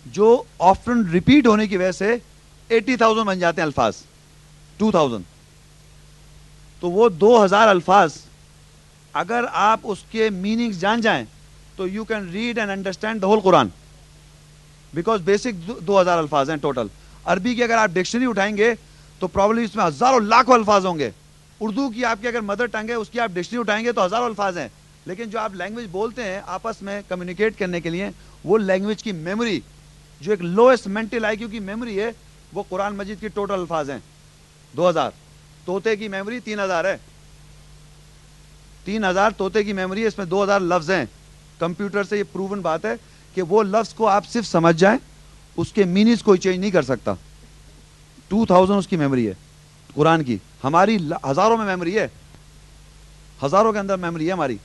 جو often repeat ہونے کی وجہ سے 80,000 بن جاتے ہیں الفاظ. 2000. تو وہ 2000 الفاظ اگر آپ اس کے میننگز جان جائیں تو you can read and understand the whole Quran, because basic 2000 الفاظ ہیں ٹوٹل. عربی کی اگر آپ ڈکشنری اٹھائیں گے تو پرابلی اس میں ہزاروں لاکھوں الفاظ ہوں گے. اردو کی آپ کی اگر مدر ٹنگ ہے اس کی آپ ڈکشنری اٹھائیں گے تو ہزاروں الفاظ ہیں, لیکن جو آپ لینگویج بولتے ہیں آپس میں کمیونیکیٹ کرنے کے لیے, وہ لینگویج کی میموری جو ایک لوئسٹ مینٹل آئی کیو کی میموری ہے, وہ قرآن مجید کی ٹوٹل الفاظ ہیں 2000. طوطے کی میموری 3000 ہے, 3000 طوطے کی میموری ہے, اس میں 2000 لفظ ہیں. کمپیوٹر سے یہ پروون بات ہے کہ وہ لفظ کو آپ صرف سمجھ جائیں, اس کے میننگز کوئی چینج نہیں کر سکتا. 2000 اس کی میموری ہے قرآن کی. ہماری ہزاروں میں میموری ہے, ہزاروں کے اندر میموری ہے ہماری.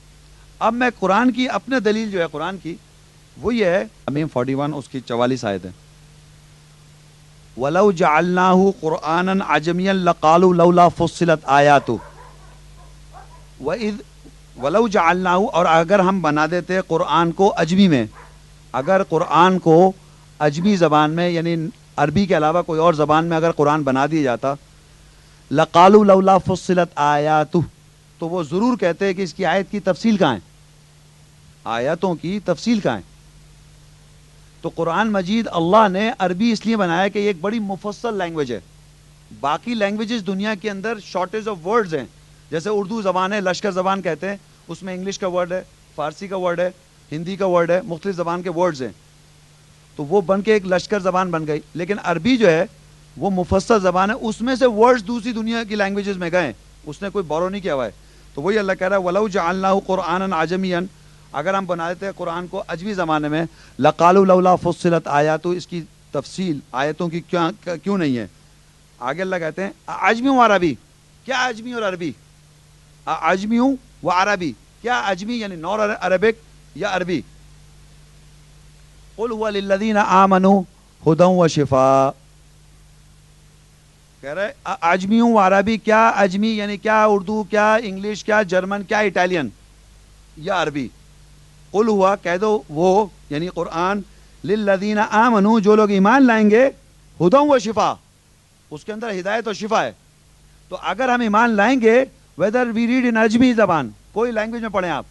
اب میں قرآن کی اپنے دلیل جو ہے قرآن کی وہ یہ ہے, امیم 41 اس کی 44 آیت ہے. وَلَوْ جَعَلْنَاهُ قُرْآنًا عَجَمِيًّا لَقَالُوا لَوْلَا فُصِّلَتْ آيَاتُهُ وَإِذْ وَلَوْ جَعَلْنَاهُ, اور اگر ہم بنا دیتے قرآن کو عجمی میں, اگر قرآن کو عجمی زبان میں یعنی عربی کے علاوہ کوئی اور زبان میں اگر قرآن بنا دیا جاتا, لَقَالُوا لَوْلَا فُصِّلَتْ آيَاتُهُ, تو وہ ضرور کہتے کہ اس کی آیت کی تفصیل کہاں ہے, آیاتوں کی تفصیل کہاں ہے. تو قرآن مجید اللہ نے عربی اس لیے بنایا کہ یہ ایک بڑی مفصل لینگویج ہے. باقی لینگویجز دنیا کے اندر شارٹیج آف ورڈز ہیں, جیسے اردو زبان ہے, لشکر زبان کہتے ہیں, اس میں انگلش کا ورڈ ہے, فارسی کا ورڈ ہے, ہندی کا ورڈ ہے, مختلف زبان کے ورڈز ہیں, تو وہ بن کے ایک لشکر زبان بن گئی. لیکن عربی جو ہے وہ مفصل زبان ہے, اس میں سے ورڈز دوسری دنیا کی لینگویجز میں گئے, اس نے کوئی بورو نہیں کیا ہوا ہے. تو وہی اللہ کہہ رہا ہے وَلَوْ جَعَلْنَاهُ قُرْآنًا عَجَمِيًّا, اگر ہم بنا دیتے ہیں قرآن کو عجمی زمانے میں, لَقَالُوا لَوْلَا فُصِّلَتْ آيَاتُهُ, اس کی تفصیل آیتوں کی کیوں نہیں ہے. آگے اللہ کہتے ہیں عجمی و عربی, کیا عجمی اور عربی, عجمی و عربی, کیا عجمی یعنی نور عربک یا عربی. قُلْ هُوَ لِلَّذِينَ آمَنُوا هُدًى وَشِفَاءً, کہہ رہے عجمی و عربی, کیا عجمی یعنی کیا اردو, کیا انگلش, کیا جرمن, کیا اٹالین یا عربی. قل ہوا, کہہ دو وہ یعنی قرآن, للذین آمنوا, جو لوگ ایمان لائیں گے, ہدی و شفا, اس کے اندر ہدایت اور شفا ہے. تو اگر ہم ایمان لائیں گے, ویدر وی ریڈ ان عجمی زبان, کوئی لینگویج میں پڑھیں آپ,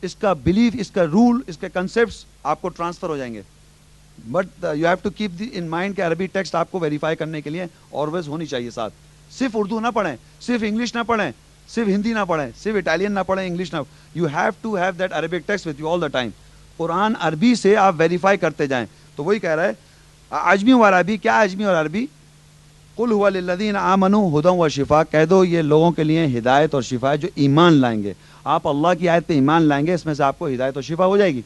اس کا بلیف, اس کا رول, اس کے کنسیپٹس آپ کو ٹرانسفر ہو جائیں گے. But you have to keep in mind کہ عربی ٹیکسٹ آپ کو ویریفائی کرنے کے لیے آلویز ہونی چاہیے ساتھ. صرف اردو نہ پڑھیں, صرف انگلش نہ پڑھیں, صرف ہندی نہ پڑھیں, صرف اٹالین نہ پڑھیں, انگلش نہ, you have to have that Arabic text with you all the time. قرآن عربی سے آپ ویریفائی کرتے جائیں. تو وہی کہہ رہا ہے عجمی و عربی, کیا عجمی اور عربی. قل هو للذین آمنوا ہدی و شفا, کہہ دو یہ لوگوں کے لیے ہدایت اور شفا ہے جو ایمان لائیں گے. آپ اللہ کی آیت پہ ایمان لائیں گے, اس میں سے آپ کو ہدایت اور شفا ہو جائے گی.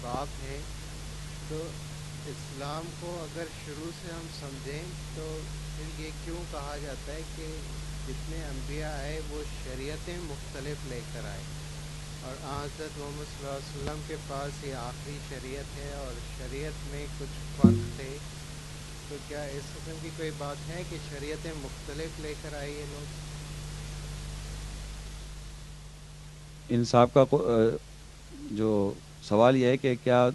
باب ہے تو اسلام کو اگر شروع سے ہم سمجھیں تو پھر یہ کیوں کہا جاتا ہے کہ جتنے انبیاء آئے وہ شریعتیں مختلف لے کر آئے, اور حضرت محمد صلی اللہ علیہ وسلم کے پاس یہ آخری شریعت ہے اور شریعت میں کچھ فرق تھے. تو کیا اس قسم کی کوئی بات ہے کہ شریعتیں مختلف لے کر آئی یہ لوگ؟ ان صاحب کا جو سوال یہ ہے کہ کیا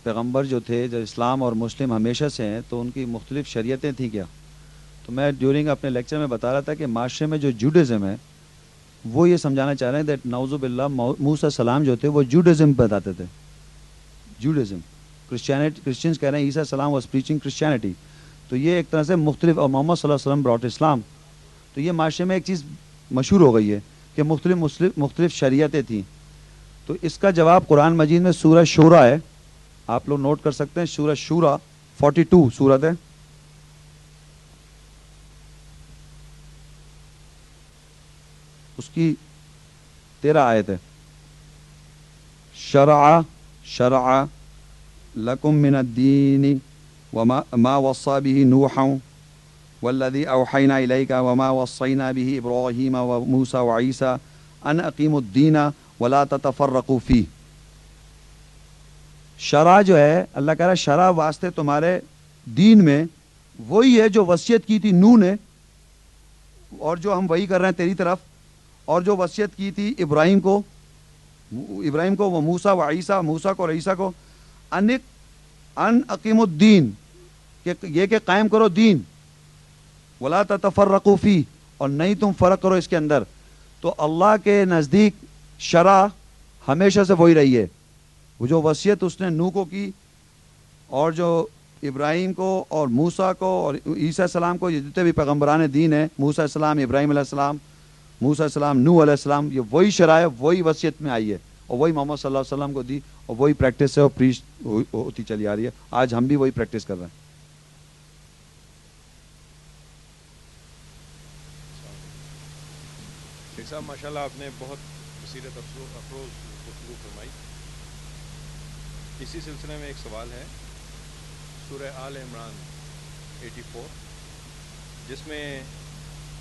پیغمبر جو تھے, جو اسلام اور مسلم ہمیشہ سے ہیں, تو ان کی مختلف شریعتیں تھیں کیا. تو میں ڈیورنگ اپنے لیکچر میں بتا رہا تھا کہ معاشرے میں جو جوڈازم ہے وہ یہ سمجھانا چاہ رہے ہیں دیٹ نعوذ باللہ موسیٰ السلام جو تھے وہ جوڈازم بتاتے تھے. جوڈازم, کرسچنز کہہ رہے ہیں عیسیٰ السلام واز پریچنگ کرسچینٹی. تو یہ ایک طرح سے مختلف, اور محمد صلی اللہ علیہ وسلم براٹ اسلام. تو یہ معاشرے میں ایک چیز مشہور ہو گئی ہے کہ مختلف شریعتیں تھیں. تو اس کا جواب قرآن مجید میں سورہ شورا ہے, آپ لوگ نوٹ کر سکتے ہیں. سورہ شورا 42 سورت ہے, اس کی 13 آیت ہے. شرع لکم من الدین وما وصى به نوحا والذی اوحینا الیک وما وصینا به ابراہیم وموسیٰ وعیسیٰ ان اقیموا الدین ولا تتفرقوا فیہ. شرع جو ہے, اللہ کہہ رہا ہے شرع واسطے تمہارے دین میں وہی ہے جو وصیت کی تھی نوح نے, اور جو ہم وہی کر رہے ہیں تیری طرف, اور جو وصیت کی تھی ابراہیم کو, ابراہیم کو، وہ موسیٰ و عیسیٰ، موسیٰ کو اور عیسیٰ کو، ان اقیم الدین، کہ یہ کہ قائم کرو دین، ولا تتفرقوا فی، اور نہیں تم فرق کرو اس کے اندر. تو اللہ کے نزدیک شرع ہمیشہ سے وہی رہی ہے. وہ جو وصیت اس نے نوح کو کی، اور جو ابراہیم کو اور موسیٰ کو اور عیسیٰ السلام کو، یہ جتنے بھی پیغمبران دین ہیں، موسیٰ السلام، ابراہیم علیہ السلام، موسیٰ السلام، نوح علیہ السلام، یہ وہی شرع ہے، وہی وصیت میں آئی ہے، اور وہی محمد صلی اللہ علیہ وسلم کو دی، اور وہی پریکٹس ہے اور پریچ ہوتی چلی آ رہی ہے. آج ہم بھی وہی پریکٹس کر رہے ہیں. شیخ صاحب ماشاءاللہ آپ نے بہت بصیرت افروز گفتگو فرمائی. اسی سلسلے میں ایک سوال ہے سورہ آل عمران 84، جس میں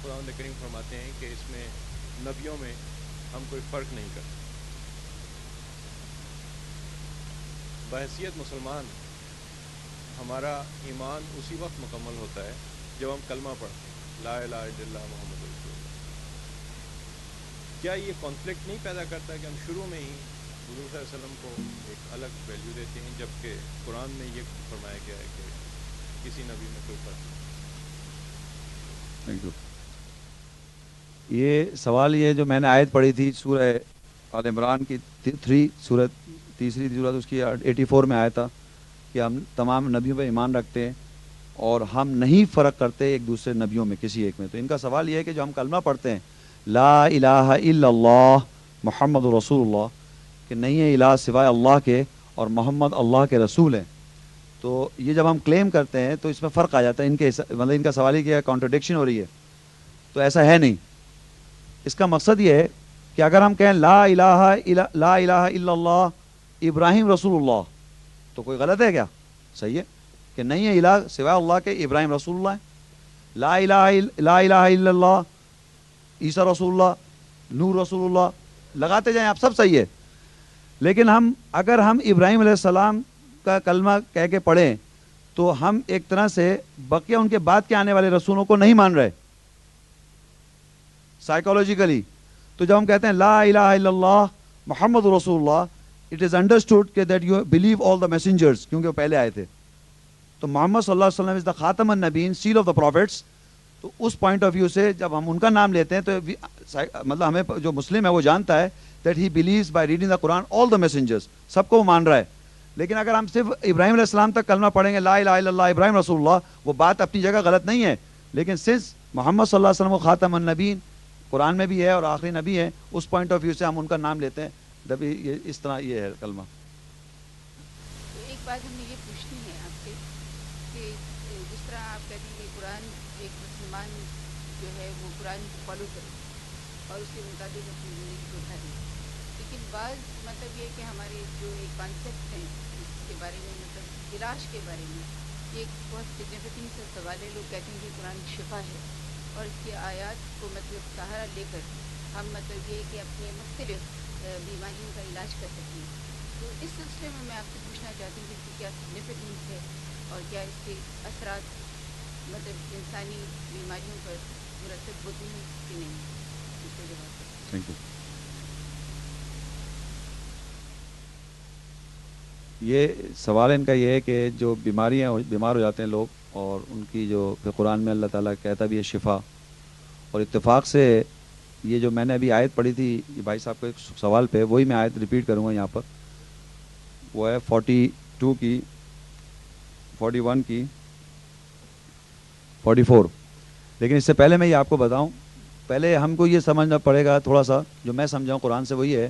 خداوند کریم فرماتے ہیں کہ اس میں نبیوں میں ہم کوئی فرق نہیں کرتے. بحیثیت مسلمان ہمارا ایمان اسی وقت مکمل ہوتا ہے جب ہم کلمہ پڑھتے ہیں، لا الہ الا اللہ محمد رسول اللہ. کیا یہ کانفلکٹ نہیں پیدا کرتا ہے کہ ہم شروع میں ہی حضور صلی اللہ علیہ وسلم کو ایک الگ ویلیو دیتے ہیں، جبکہ قرآن میں یہ فرمایا گیا ہے کہ کسی نبی میں کوئی فرق نہیں؟ Thank you. یہ سوال یہ جو میں نے آیت پڑھی تھی سورہ آل عمران کی تیسری سورت، اس کی 84 میں آیا تھا کہ ہم تمام نبیوں پہ ایمان رکھتے ہیں اور ہم نہیں فرق کرتے ایک دوسرے نبیوں میں کسی ایک میں. تو ان کا سوال یہ ہے کہ جو ہم کلمہ پڑھتے ہیں لا الہ الا اللہ محمد رسول اللہ، کہ نہیں ہے الہ سوائے اللہ کے اور محمد اللہ کے رسول ہیں، تو یہ جب ہم کلیم کرتے ہیں تو اس میں فرق آ جاتا ہے. مطلب ان کا سوال ہی کیا کانٹرڈکشن ہو رہی ہے، تو ایسا ہے نہیں. اس کا مقصد یہ ہے کہ اگر ہم کہیں لا الہ الا اللہ ابراہیم رسول اللہ، تو کوئی غلط ہے کیا؟ صحیح ہے کہ نہیں ہے الہ سوائے اللہ کے، ابراہیم رسول اللہ ہے. لا الہ الا اللہ عیسیٰ رسول اللہ، نور رسول اللہ، لگاتے جائیں آپ، سب صحیح ہے. لیکن اگر ہم ابراہیم علیہ السلام کا کلمہ کہہ کے پڑھیں تو ہم ایک طرح سے بقیہ ان کے بعد کے آنے والے رسولوں کو نہیں مان رہے سائیکالوجیکلی. تو جب ہم کہتے ہیں لا الہ الا اللہ محمد رسول اللہ، اٹ از انڈرسٹوڈ کہ that you believe all the messengers, کیونکہ وہ پہلے آئے تھے. تو محمد صلی اللہ علیہ وسلم از دا خاتم النبیین، سیل آف دا پروفیٹس. تو اس پوائنٹ آف ویو سے جب ہم ان کا نام لیتے ہیں تو مطلب ہمیں جو مسلم ہے وہ جانتا ہے that he believes by reading the Quran all the messengers, سب کو وہ مان رہا ہے. لیکن اگر ہم صرف ابراہیم علیہ السلام تک کلمہ پڑھیں گے لا الہ الا اللہ ابراہیم رسول اللہ، وہ بات اپنی جگہ غلط نہیں ہے، لیکن سنس محمد صلی اللہ علیہ وسلم وہ خاتم النبیین قرآن میں بھی ہے اور آخری نبی ہے، اس پوائنٹ آف ویو سے ہم ان کا نام لیتے ہیں. جب اس طرح یہ ہے کلمہ. ایک بات ہمیں یہ پوچھنی ہے آپ سے کہ جس طرح آپ کہتے ہیں کہ قرآن ایک مسلمان جو ہے وہ قرآن کو فالو کرے اور اس کے مطابق اپنی زندگی کو ڈھالے، لیکن بعض مطلب یہ کہ ہمارے جو ایک کانسیپٹ ہیں اس کے بارے میں، مطلب علاج کے بارے میں، یہ ایک بہت سگنیفیکنٹ سا سوال ہے. لوگ کہتے ہیں کہ قرآن شفا ہے اور اس کی آیات کو مطلب سہارا لے کر ہم مطلب یہ کہ اپنے مختلف بیماریوں کا علاج کر سکیں. تو اس سلسلے میں میں آپ سے پوچھنا چاہتی ہوں کہ اس کی کیا سگنیفیکنس ہے اور کیا اس کے اثرات مطلب انسانی بیماریوں پر مرتب ہوتے ہیں کہ نہیں؟ اس کا جواب دیں. Thank you. یہ سوال ان کا یہ ہے کہ جو بیمار ہو جاتے ہیں لوگ، اور ان کی جو قرآن میں اللہ تعالیٰ کہتا بھی ہے شفا، اور اتفاق سے یہ جو میں نے ابھی آیت پڑھی تھی یہ بھائی صاحب کو ایک سوال پہ، وہی میں آیت ریپیٹ کروں گا یہاں پر. وہ ہے 42 کی، 41 کی، 44. لیکن اس سے پہلے میں یہ آپ کو بتاؤں، پہلے ہم کو یہ سمجھنا پڑے گا تھوڑا سا، جو میں سمجھاؤں قرآن سے وہی ہے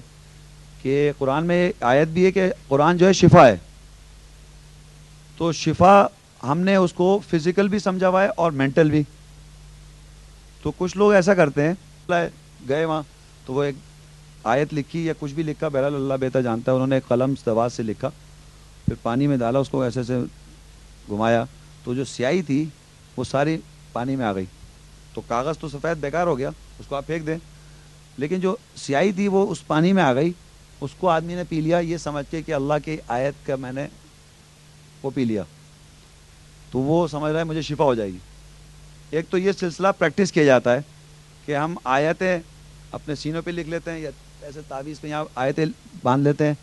کہ قرآن میں آیت بھی ہے کہ قرآن جو ہے شفا ہے. تو شفا ہم نے اس کو فزیکل بھی سمجھا ہوا ہے اور مینٹل بھی. تو کچھ لوگ ایسا کرتے ہیں گئے وہاں تو وہ ایک آیت لکھی یا کچھ بھی لکھا، بہرحال اللہ بہتر جانتا ہے، انہوں نے ایک قلم دوات سے لکھا، پھر پانی میں ڈالا، اس کو ایسے سے گھمایا، تو جو سیاہی تھی وہ ساری پانی میں آ گئی. تو کاغذ تو سفید بیکار ہو گیا، اس کو آپ پھینک دیں، لیکن جو سیاہی تھی وہ اس پانی میں آ گئی، اس کو آدمی نے پی لیا یہ سمجھ کے کہ اللہ کی آیت کا میں نے وہ پی لیا، تو وہ سمجھ رہا ہے مجھے شفا ہو جائے گی. ایک تو یہ سلسلہ پریکٹس کیا جاتا ہے کہ ہم آیتیں اپنے سینوں پہ لکھ لیتے ہیں یا ایسے تعویذ پہ یہاں آیتیں باندھ لیتے ہیں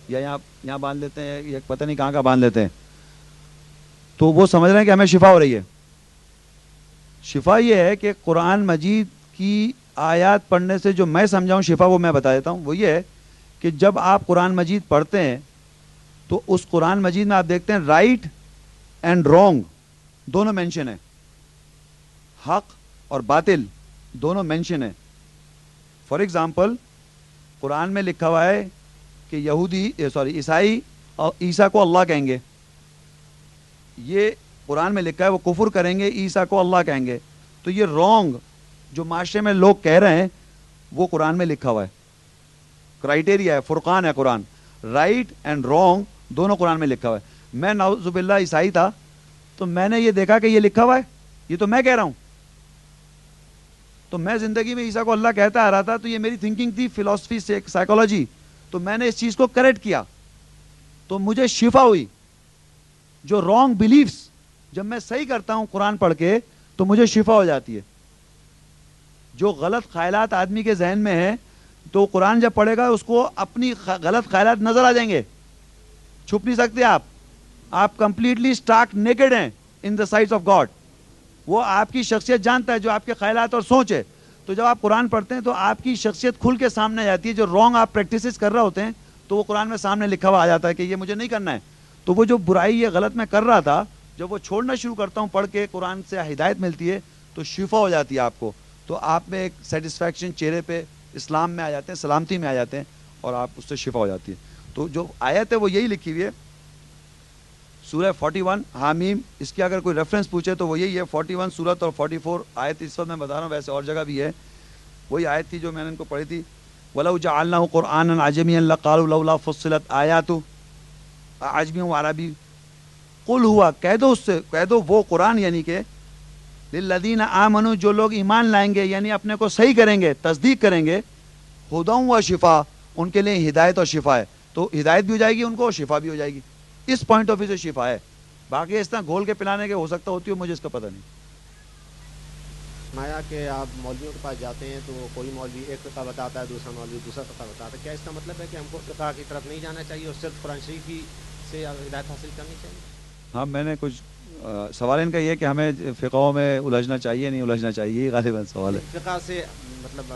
یا یہاں باندھ لیتے ہیں یا پتہ نہیں کہاں باندھ لیتے ہیں, تو وہ سمجھ رہے ہیں کہ ہمیں شفا ہو رہی ہے. شفا یہ ہے کہ قرآن مجید کی آیات پڑھنے سے جو میں سمجھاؤں شفا, وہ میں بتا دیتا ہوں. وہ یہ ہے کہ جب آپ قرآن مجید پڑھتے ہیں تو اس قرآن مجید میں آپ دیکھتے ہیں رائٹ اینڈ رانگ دونوں مینشن ہیں, حق اور باطل دونوں مینشن ہیں. فار ایگزامپل قرآن میں لکھا ہوا ہے کہ عیسائی اور عیسیٰ کو اللہ کہیں گے, یہ قرآن میں لکھا ہے. وہ کفر کریں گے, عیسیٰ کو اللہ کہیں گے. تو یہ رانگ جو معاشرے میں لوگ کہہ رہے ہیں وہ قرآن میں لکھا ہوا ہے, کرائٹیریا ہے, فرقان ہے قرآن. رائٹ اینڈ رانگ دونوں قرآن میں لکھا ہوا ہے. میں نعوذ باللہ عیسائی تھا تو میں نے یہ دیکھا کہ یہ لکھا ہوا ہے, یہ تو میں کہہ رہا ہوں, تو میں زندگی میں عیسیٰ کو اللہ کہتا آ رہا تھا, تو یہ میری تھنکنگ تھی, فلاسفی سے سائیکالوجی, تو میں نے اس چیز کو کریکٹ کیا تو مجھے شفا ہوئی. جو رانگ بلیفز جب میں صحیح کرتا ہوں قرآن پڑھ کے تو مجھے شفا ہو جاتی ہے. جو غلط خیالات آدمی کے ذہن میں ہیں تو قرآن جب پڑھے گا اس کو اپنی غلط خیالات نظر آ جائیں گے, چھپ نہیں سکتے آپ کمپلیٹلی اسٹارک نیکڈ ہیں ان دا سائٹس آف گاڈ. وہ آپ کی شخصیت جانتا ہے جو آپ کے خیالات اور سوچ ہے. تو جب آپ قرآن پڑھتے ہیں تو آپ کی شخصیت کھل کے سامنے آ جاتی ہے. جو رانگ آپ پریکٹسز کر رہے ہوتے ہیں تو وہ قرآن میں سامنے لکھا ہوا آ جاتا ہے کہ یہ مجھے نہیں کرنا ہے. تو وہ جو برائی یہ غلط میں کر رہا تھا, جب وہ چھوڑنا شروع کرتا ہوں پڑھ کے, قرآن سے ہدایت ملتی ہے تو شفا ہو جاتی ہے آپ کو. تو آپ میں ایک سیٹسفیکشن چہرے پہ اسلام میں آ جاتے ہیں, سلامتی میں آ جاتے ہیں اور آپ اس سے شفا ہو جاتی ہے. تو جو آیت ہے وہ یہی لکھی ہوئی ہے سورہ 41 حامیم. اس کی اگر کوئی ریفرنس پوچھے تو وہ یہی ہے 41 سورت اور 44 آیت. اس وقت میں بتا رہا ہوں, ویسے اور جگہ بھی ہے. وہی آیت تھی جو میں نے ان کو پڑھی تھی, وَلَوْ جَعَلْنَاهُ قُرْآنًا عَجَمِيًّا لَقَالُوا لَوْلَا فُصِّلَتْ آیَاتُهُ عَجَمِيٌّ وَعَرَبِيٌّ قُلْ هُوَ, کہہ دو وہ قرآن یعنی کہ لِلَّذِينَ آمَنُوا, جو لوگ ایمان لائیں گے یعنی اپنے کو صحیح کریں گے, تصدیق کریں گے, ہدیٰ و شفا, ان کے لیے ہدایت اور شفا ہے. تو ہدایت بھی ہو جائے گی ان کو اور شفا بھی ہو جائے گی. اس پوائنٹ آف ویو سے شفا ہے. باقی اس طرح گھول کے پلانے کے ہو سکتا ہوتی ہو, مجھے اس کا پتہ نہیں. مایا کہ آپ مولویوں کے پاس جاتے ہیں تو کوئی مولوی ایک فقہ بتاتا ہے, دوسرا مولوی دوسرا فقہ بتاتا ہے. کیا اس کا مطلب ہے کہ ہم کو فقہ کی طرف نہیں جانا چاہیے اور صرف قرآن شریف ہی سے ہدایت حاصل کرنی چاہیے؟ ہاں, میں نے کچھ سوال ان کا یہ کہ ہمیں فقہوں میں الجھنا چاہیے نہیں الجھنا چاہیے, یہ غالباً سوال ہے. فقہ سے مطلب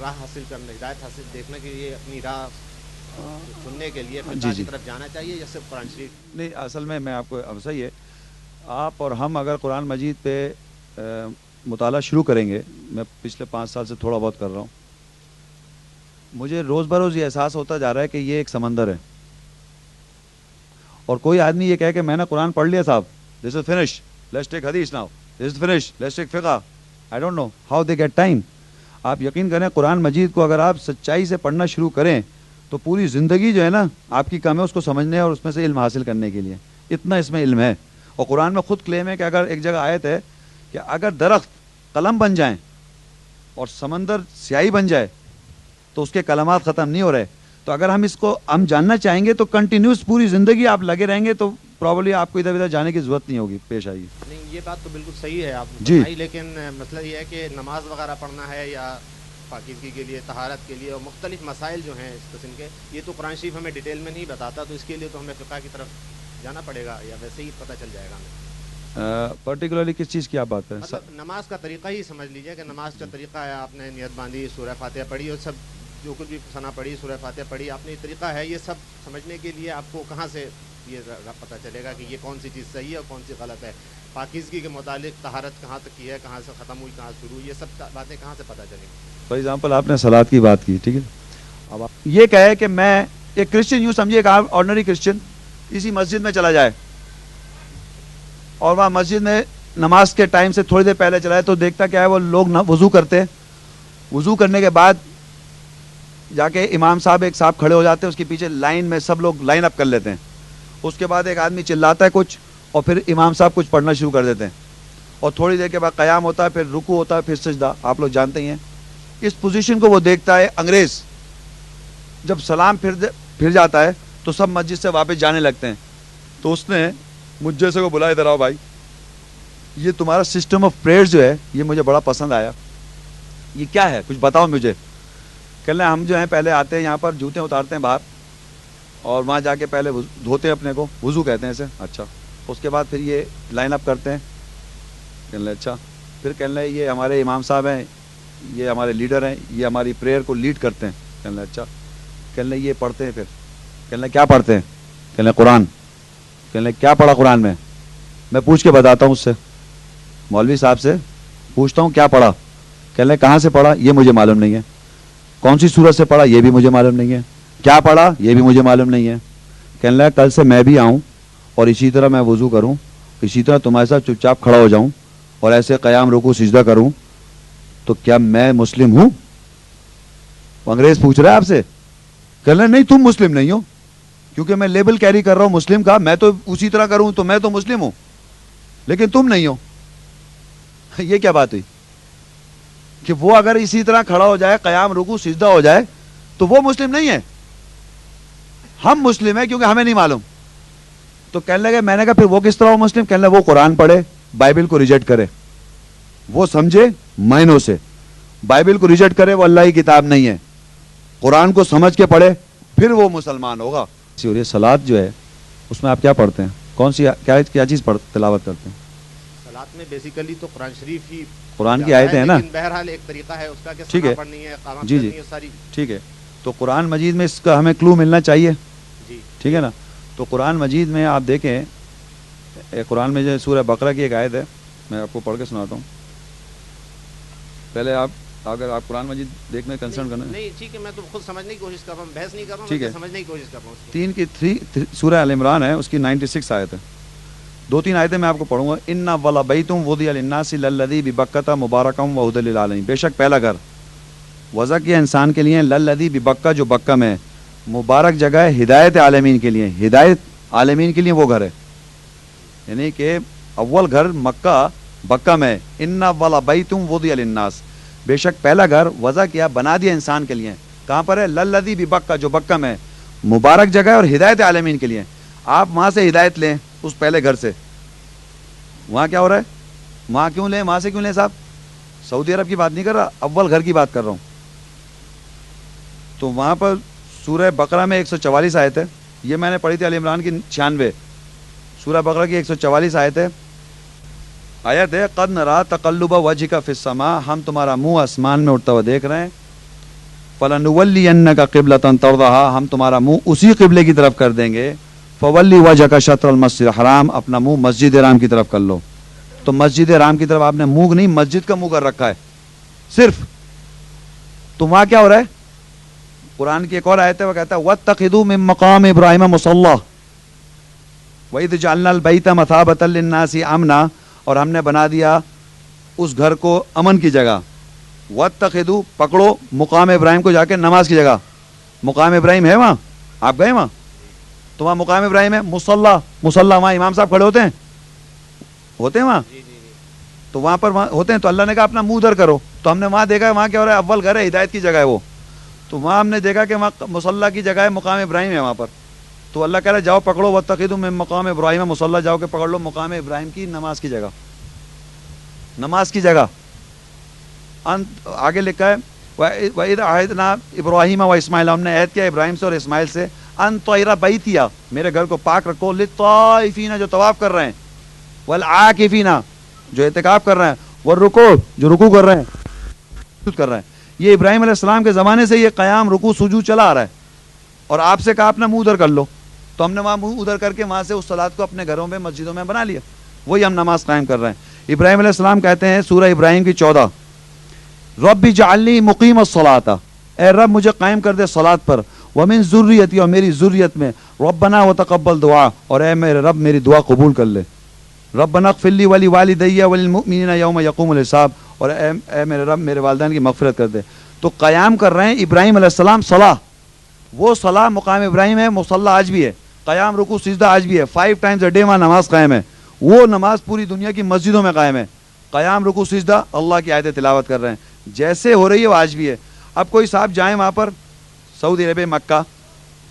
راہ حاصل کرنے, ہدایت حاصل دیکھنے کے لیے, اپنی راہ سننے کے لیے فقہ کی طرف جانا چاہیے یا صرف قرآن شریف؟ نہیں, اصل میں آپ کو صحیح ہے, آپ اور ہم اگر قرآن مجید پہ مطالعہ شروع کریں گے, میں پچھلے 5 سال سے تھوڑا بہت کر رہا ہوں, مجھے روز بروز یہ احساس ہوتا جا رہا ہے کہ یہ ایک سمندر ہے. اور کوئی آدمی یہ کہے کہ میں نے قرآن پڑھ لیا صاحب, دس is finish, let's take hadith now, this is finish, let's take fiqh. I don't know how they get time. آپ یقین کریں قرآن مجید کو اگر آپ سچائی سے پڑھنا شروع کریں تو پوری زندگی جو ہے نا آپ کی کم ہے اس کو سمجھنے اور اس میں سے علم حاصل کرنے کے لیے. اتنا اس میں علم ہے. اور قرآن میں خود کلیم ہے کہ اگر ایک جگہ آیت ہے کہ اگر درخت قلم بن جائیں اور سمندر سیاہی بن جائے تو اس کے کلمات ختم نہیں ہو رہے. تو اگر ہم اس کو ہم جاننا چاہیں گے تو کنٹینیوس پوری زندگی آپ لگے رہیں گے تو پرابلی آپ کو ادھر ادھر جانے کی ضرورت نہیں ہوگی, پیش آئے گی. نہیں, یہ بات تو بالکل صحیح ہے آپ جی, لیکن مسئلہ یہ ہے کہ نماز وغیرہ پڑھنا ہے یا پاکیزگی کے لیے, طہارت کے لیے, اور مختلف مسائل جو ہیں اس قسم کے, یہ تو قرآن شریف ہمیں ڈیٹیل میں نہیں بتاتا. تو اس کے لیے تو ہمیں فقہ کی طرف جانا پڑے گا یا ویسے ہی پتہ چل جائے گا ہمیں؟ پرٹیکولرلی کس چیز کی آپ بات کریں؟ مطلب نماز کا طریقہ ہی سمجھ لیجیے کہ نماز کا طریقہ ہے, آپ نے نیت باندھی, سورہ فاتحہ پڑھی اور سب جو کچھ بھی ثنا پڑھی, سورہ فاتحہ پڑھی, آپ نے یہ طریقہ ہے. یہ سب سمجھنے کے لیے آپ کو کہاں سے یہ پتہ چلے گا کہ یہ کون سی چیز صحیح ہے اور کون سی غلط ہے؟ پاکیزگی کے متعلق طہارت کہاں تک کی ہے, کہاں سے ختم ہوئی, کہاں شروع ہوئی, یہ سب باتیں کہاں سے پتہ چلیں گی؟ فار ایگزامپل آپ نے صلاۃ کی بات کی, ٹھیک ہے, اب آپ یہ کہے کہ میں ایک کرسچن, یوں سمجھیے کہ آپ آرڈنری کرسچن اسی مسجد میں چلا جائے اور وہاں مسجد میں نماز کے ٹائم سے تھوڑی دیر پہلے چلا جائے تو دیکھتا کیا ہے وہ لوگ وضو کرتے, وضو کرنے کے بعد جا کے امام صاحب ایک صاحب کھڑے ہو جاتے ہیں, اس کے پیچھے لائن میں سب لوگ لائن اپ کر لیتے ہیں. اس کے بعد ایک آدمی چلاتا ہے کچھ اور پھر امام صاحب کچھ پڑھنا شروع کر دیتے ہیں اور تھوڑی دیر کے بعد قیام ہوتا ہے, پھر رکوع ہوتا ہے, پھر سجدہ. آپ لوگ جانتے ہی ہیں اس پوزیشن کو وہ دیکھتا ہے انگریز. جب سلام پھر جاتا ہے تو سب مسجد سے واپس جانے لگتے ہیں. تو اس نے مجھ جیسے کو بلایا, ادھر آؤ بھائی, یہ تمہارا سسٹم آف پریئر جو ہے یہ مجھے بڑا پسند آیا, یہ کیا ہے, کچھ بتاؤ مجھے. کہنے لگے ہم جو ہیں پہلے آتے ہیں یہاں پر جوتے اتارتے ہیں باہر اور وہاں جا کے پہلے دھوتے ہیں اپنے کو, وضو کہتے ہیں اسے. اچھا, اس کے بعد پھر یہ لائن اپ کرتے ہیں. کہنے لگے اچھا. پھر کہنے لگے یہ ہمارے امام صاحب ہیں, یہ ہمارے لیڈر ہیں, یہ ہماری پریئر کو لیڈ کرتے ہیں. کہنے لگے اچھا. کہنے لگے یہ پڑھتے ہیں. پھر کہنے لگے کیا پڑھتے ہیں؟ کہنے لگے قرآن. کہنے لگے کیا پڑھا قرآن میں؟ میں پوچھ کے بتاتا ہوں اس سے, مولوی صاحب سے پوچھتا ہوں کیا پڑھا. کہنے لگے کہاں سے پڑھا یہ مجھے معلوم نہیں ہے, کون سی سورت سے پڑھا یہ بھی مجھے معلوم نہیں ہے, کیا پڑھا یہ بھی مجھے معلوم نہیں ہے. کہنے لگا کل سے میں بھی آؤں اور اسی طرح میں وضو کروں, اسی طرح تمہارے ساتھ چپ چاپ کھڑا ہو جاؤں اور ایسے قیام رکوع سجدہ کروں, تو کیا میں مسلم ہوں؟ انگریز پوچھ رہا ہے آپ سے. کہنے لگا نہیں تم مسلم نہیں ہو, کیونکہ میں لیبل کیری کر رہا ہوں مسلم کا, میں تو اسی طرح کروں تو میں تو مسلم ہوں, لیکن تم نہیں ہو. یہ کیا بات ہوئی کہ وہ اگر اسی طرح کھڑا ہو جائے, قیام رکوع سجدہ ہو جائے, تو وہ مسلم نہیں ہے, ہم مسلم ہیں کیونکہ ہمیں نہیں معلوم. تو کہنے لگے, میں نے کہا پھر وہ کس طرح ہو مسلم؟ کہنے لگے وہ قرآن پڑھے, بائبل کو ریجیکٹ کرے, وہ سمجھے معنوں سے, بائبل کو ریجیکٹ کرے وہ اللہ کی کتاب نہیں ہے, قرآن کو سمجھ کے پڑھے, پھر وہ مسلمان ہوگا. اور یہ صلاۃ جو ہے اس میں آپ کیا پڑھتے ہیں, کون سی کیا چیز تلاوت کرتے ہیں؟ صلاۃ میں بیسیکلی تو قرآن شریف ہی, قرآن کی آیتیں ہیں نا, لیکن بہرحال ایک طریقہ ہے اس کا کہ ٹھیک ہے, ثنا پڑھنی ہے, اقامت جی کرنی ہے ساری. ٹھیک ہے. تو قرآن مجید میں اس کا ہمیں کلو ملنا چاہیے, جی ٹھیک ہے نا. تو قرآن مجید میں آپ دیکھیں, قرآن میں جو سورہ بقرہ کی ایک آیت ہے, میں آپ کو پڑھ کے سناتا ہوں. پہلے آپ اگر آپ قرآن مجید دیکھنے کنسرن کرنا نہیں ٹھیک ہے, میں تو خود سمجھنے کی کوشش کر رہا ہوں, بحث نہیں کر رہا ہوں, ٹھیک ہے, میں سمجھنے کی کوشش کر رہا ہوں. 3 کی سورہ ال عمران ہے, اس کی 96 آیت ہے. 2-3 آیتیں میں آپ کو پڑھوں گا. انا ولا بیتم وضع للناس للذی ببکۃ مبارکا وہدی للعالمین, بے شک پہلا گھر وضع کیا انسان کے لیے, للذی ببکہ جو بکہ میں, مبارک جگہ ہے, ہدایت عالمین کے لیے, ہدایت عالمین کے لیے وہ گھر ہے. یعنی کہ اول گھر مکہ بکہ میں, انا ولا بیتم وضع للناس, بے شک پہلا گھر وضع کیا بنا دیا انسان کے لیے. کہاں پر ہے؟ للذی ببکہ جو بکہ میں, مبارک جگہ ہے اور ہدایت عالمین کے لیے. آپ وہاں سے ہدایت لیں, اس پہلے گھر سے. وہاں کیا ہو رہا ہے, وہاں کیوں لیں, وہاں سے کیوں لیں صاحب؟ سعودی عرب کی بات نہیں کر رہا, اول گھر کی بات کر رہا ہوں. تو وہاں پر سورہ بقرہ میں 144 آیت ہے, یہ میں نے پڑھی تھی ال عمران کی 96. سورہ بقرہ کی 144 آیت ہے. آیت ہے قد نرا تقلب وجهک فی السماء, ہم تمہارا منہ آسمان میں اٹھتا ہوا دیکھ رہے ہیں. فلنولینک قبلۃ ترضاها, ہم تمہارا منہ اسی قبلے کی طرف کر دیں گے. فولی وجهک شطر المسجد الحرام, اپنا منہ مسجد حرام کی طرف کر لو. تو مسجد حرام کی طرف آپ نے منہ نہیں, مسجد کا منہ کر رکھا ہے صرف. تو وہاں کیا ہو رہا ہے؟ قرآن کی ایک اور آیت ہے, وہ کہتا ہے واتخذوا من مقام ابراہیم مصلی وَإِذْ جَعَلْنَا الْبَيْتَ مَثَابَةً لِلنَّاسِ آمنا, اور ہم نے بنا دیا اس گھر کو امن کی جگہ. واتخذوا, پکڑو مقام ابراہیم کو, جا کے نماز کی جگہ. مقام ابراہیم ہے وہاں, آپ گئے وہاں؟ تو وہاں مقام ابراہیم ہے, مصلی وہاں امام صاحب کھڑے ہوتے ہیں وہاں, تو وہاں پر ہوتے ہیں. تو اللہ نے کہا اپنا منہ ادھر کرو. تو ہم نے وہاں دیکھا وہاں کیا ہو رہا ہے, اول گھر ہے, ہدایت کی جگہ ہے وہ. تو وہاں ہم نے دیکھا کہ وہاں مصلی کی جگہ ہے, مقام ابراہیم ہے وہاں پر. تو اللہ کہہ رہا ہے جاؤ پکڑو, واتخذوا من مقام ابراہیم مصلی, جاؤ کے پکڑ لو مقام ابراہیم کی نماز کی جگہ, نماز کی جگہ. آگے لکھا ہے وَإِذْ عَهِدْنَا إِبْرَاهِيمَ وَإِسْمَاعِيلَ, ہم نے عہد کیا ابراہیم سے اور اسماعیل سے, ان طَهِّرَ بَيْتِیَ, میرے گھر کو پاک رکھو, لِلطَّائِفِینَ, جو طواف کر رہے ہیں, وَالْعَاکِفِینَ, جو اعتکاف کر رہے ہیں, وَالرُّکُوع, جو رکوع کر رہے ہیں, کر رہے ہیں. یہ ابراہیم علیہ السلام کے زمانے سے یہ قیام رکوع سجود چلا آ رہا ہے. اور آپ سے کہا اپنا منہ ادھر کر لو, تو ہم نے وہاں منہ ادھر کر کے وہاں سے اس صلاۃ کو اپنے گھروں میں مسجدوں میں بنا لیا. وہی ہم نماز قائم کر رہے ہیں. ابراہیم علیہ السلام کہتے ہیں سورہ ابراہیم کی 14, رب اجعلنی مقیم الصلاۃ, اے رب مجھے قائم کر دے صلاۃ پر, ومن ذریتی, اور میری ذریت میں, ربنا وتقبل دعا, اور اے میرے رب میری دعا قبول کر لے. ربنا اغفر لی ولوالدی وللمؤمنین یوم یقوم الحساب, اور اے میرے رب میرے والدین کی مغفرت کر دے. تو قیام کر رہے ہیں ابراہیم علیہ السلام صلاح, وہ صلاح مقام ابراہیم ہے, مصلی آج بھی ہے, قیام رکوع سجدہ آج بھی ہے, 5 times a day وہاں نماز قائم ہے. وہ نماز پوری دنیا کی مسجدوں میں قائم ہے. قیام رکوع سجدہ اللہ کی آیتیں تلاوت کر رہے ہیں, جیسے ہو رہی ہے وہ آج بھی ہے. اب کوئی صاحب جائیں وہاں پر سعودی عرب مکہ,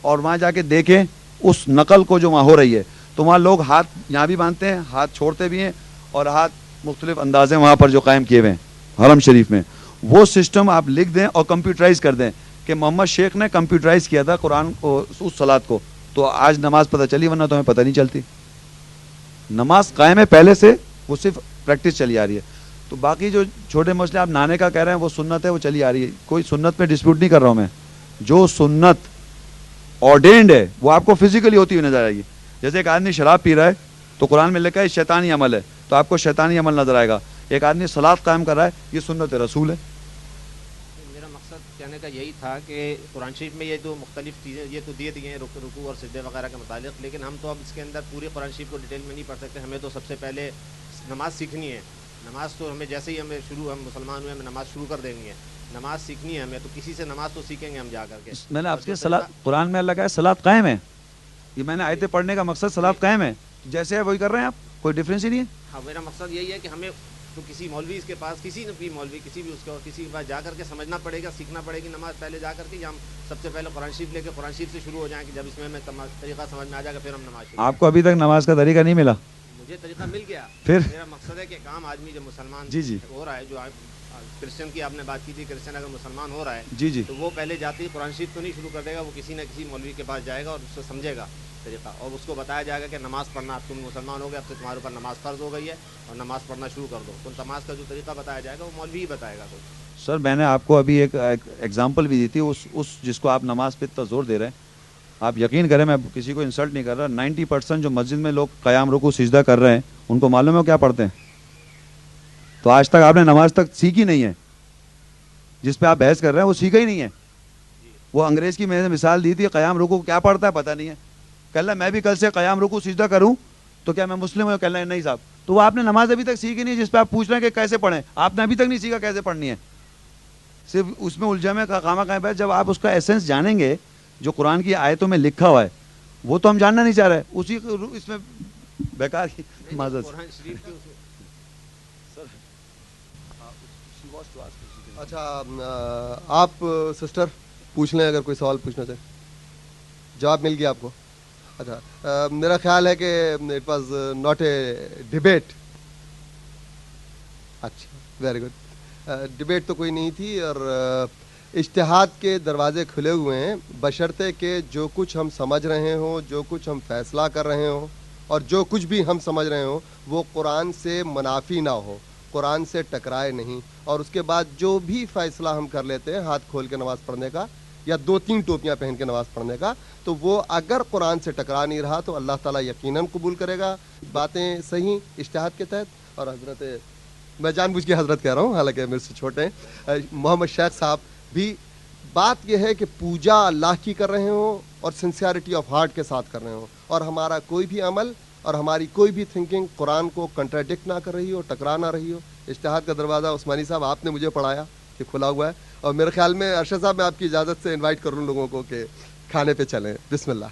اور وہاں جا کے دیکھیں اس نقل کو جو وہاں ہو رہی ہے, تو وہاں لوگ ہاتھ یہاں بھی باندھتے ہیں, ہاتھ چھوڑتے بھی ہیں, اور ہاتھ مختلف اندازیں وہاں پر جو قائم کیے ہوئے ہیں حرم شریف میں. وہ سسٹم آپ لکھ دیں اور کمپیوٹرائز کر دیں کہ محمد شیخ نے کمپیوٹرائز کیا تھا قرآن کو اس صلاۃ کو, تو آج نماز پتہ چلی, ورنہ تو ہمیں پتہ نہیں چلتی. نماز قائم ہے پہلے سے, وہ صرف پریکٹس چلی آ رہی ہے. تو باقی جو چھوٹے مسئلے آپ نہانے کا کہہ رہے ہیں وہ سنت ہے, وہ چلی آ رہی ہے, کوئی سنت پہ ڈسپیوٹ نہیں کر رہا ہوں میں. جو سنت آرڈینڈ ہے وہ آپ کو فزیکلی ہوتی ہوئی نظر آئے گی. جیسے ایک آدمی شراب پی رہا ہے تو قرآن میں لکھا ہے شیطانی عمل ہے, تو آپ کو شیطانی عمل نظر آئے گا. ایک آدمی صلاۃ قائم کر رہا ہے, یہ سنت رسول ہے. میرا مقصد کہنے کا یہی تھا کہ قرآن شریف میں یہ جو مختلف چیزیں یہ تو دیے دیے ہیں رکوع اور سجدے وغیرہ کے متعلق, لیکن ہم تو اب اس کے اندر پوری قرآن شریف کو ڈیٹیل میں نہیں پڑھ سکتے. ہمیں تو سب سے پہلے نماز سیکھنی ہے. نماز تو ہمیں جیسے ہی ہم مسلمان ہوئے ہمیں نماز شروع کر دیں گے. نماز سیکھنی ہے ہمیں, تو کسی سے نماز تو سیکھیں گے ہم جا کر کے. میں نے آپ کے قرآن میں اللہ کا ہے صلاۃ قائم ہے, یہ میں نے آیتیں پڑھنے کا مقصد صلاۃ قائم ہے, جیسے ہے وہی کر رہے ہیں آپ, کوئی ڈفرینس ہی نہیں ہے. ہاں, میرا مقصد یہی ہے کہ ہمیں تو کسی مولوی کے پاس, کسی بھی مولوی کسی بھی اس کے کسی کے پاس جا کر کے سمجھنا پڑے گا, سیکھنا پڑے گی نماز پہلے جا کر کے, یا ہم سب سے پہلے قرآن شریف لے کے قرآن شریف سے شروع ہو جائیں کہ جب اس میں ہمیں طریقہ سمجھ میں آ جائے گا پھر ہم نماز شروع. آپ کو ابھی تک نماز کا طریقہ نہیں ملا؟ مجھے طریقہ مل گیا. پھر میرا مقصد ہے کہ ایک عام آدمی جب مسلمان جی ہو رہا ہے, جو کرسچن کی آپ نے بات کی تھی, کرسچن اگر مسلمان ہو رہا ہے جی تو وہ پہلے جاتے ہی قرآن شریف تو نہیں شروع کر دے گا, وہ کسی نہ کسی مولوی کے پاس جائے گا اور اس سے سمجھے گا طریقہ, اور اس کو بتایا جائے گا کہ نماز پڑھنا, اب تم مسلمان ہو گئے, اب سے تمہارے اوپر نماز فرض ہو گئی ہے اور نماز پڑھنا شروع کر دو. تو نماز کا جو طریقہ بتایا جائے گا وہ مولوی ہی بتائے گا. تو سر میں نے آپ کو ابھی ایک ایگزامپل بھی دی تھی, اس جس کو آپ نماز پہ اتنا زور دے رہے ہیں, آپ یقین کریں میں کسی کو انسلٹ نہیں کر رہا, 90% جو مسجد میں لوگ قیام رکوع سجدہ کر رہے ہیں ان کو معلوم ہے وہ کیا پڑھتے ہیں. تو آج تک آپ نے نماز تک سیکھی نہیں ہے, جس پہ آپ بحث کر رہے ہیں وہ سیکھا ہی نہیں ہے. وہ انگریز کی میں نے مثال دی تھی, قیام رکوع کیا پڑھتا ہے پتہ نہیں ہے, کہلا میں بھی کل سے قیام رکوع سجدہ کروں تو کیا میں مسلم ہوں؟ کہلا نہیں صاحب. تو وہ آپ نے نماز ابھی تک سیکھی نہیں ہے جس پہ آپ پوچھ رہے ہیں کہ کیسے پڑھیں, آپ نے ابھی تک نہیں سیکھا کیسے پڑھنی ہے, صرف اس میں الجھے میں خامہ خواہ بیٹھ. جب آپ اس کا ایسنس جانیں گے جو قرآن کی آیتوں میں لکھا ہوا ہے, وہ تو ہم جاننا نہیں چاہ رہے, اسی اس میں بیکار کی معذرت. قرآن شریف کے اچھا, آپ سسٹر پوچھ لیں اگر کوئی سوال پوچھنا چاہیں. جواب مل گیا آپ کو؟ اچھا, میرا خیال ہے کہ it was not a debate. اچھا, ویری گڈ. ڈبیٹ تو کوئی نہیں تھی, اور اجتہاد کے دروازے کھلے ہوئے ہیں, بشرطے کہ جو کچھ ہم سمجھ رہے ہوں, جو کچھ ہم فیصلہ کر رہے ہوں, اور جو کچھ بھی ہم سمجھ رہے ہوں وہ قرآن سے منافی نہ ہو, قرآن سے ٹکرائے نہیں. اور اس کے بعد جو بھی فیصلہ ہم کر لیتے ہیں ہاتھ کھول کے نماز پڑھنے کا یا 2-3 ٹوپیاں پہن کے نماز پڑھنے کا, تو وہ اگر قرآن سے ٹکرا نہیں رہا تو اللہ تعالیٰ یقیناً قبول کرے گا. باتیں صحیح اجتہاد کے تحت. اور حضرت, میں جان بوجھ کے حضرت کہہ رہا ہوں حالانکہ میرے سے چھوٹے ہیں, محمد شیخ صاحب بھی, بات یہ ہے کہ پوجا اللہ کی کر رہے ہوں اور سنسیئرٹی آف ہارٹ کے ساتھ کر رہے ہوں, اور ہمارا کوئی بھی عمل اور ہماری کوئی بھی تھنکنگ قرآن کو کنٹراڈکٹ نہ کر رہی ہو, ٹکرا نہ رہی ہو. اجتہاد کا دروازہ عثمانی صاحب آپ نے مجھے پڑھایا کہ کھلا ہوا ہے, اور میرے خیال میں ارشد صاحب میں آپ کی اجازت سے انوائٹ کروں لوگوں کو کہ کھانے پہ چلیں. بسم اللہ.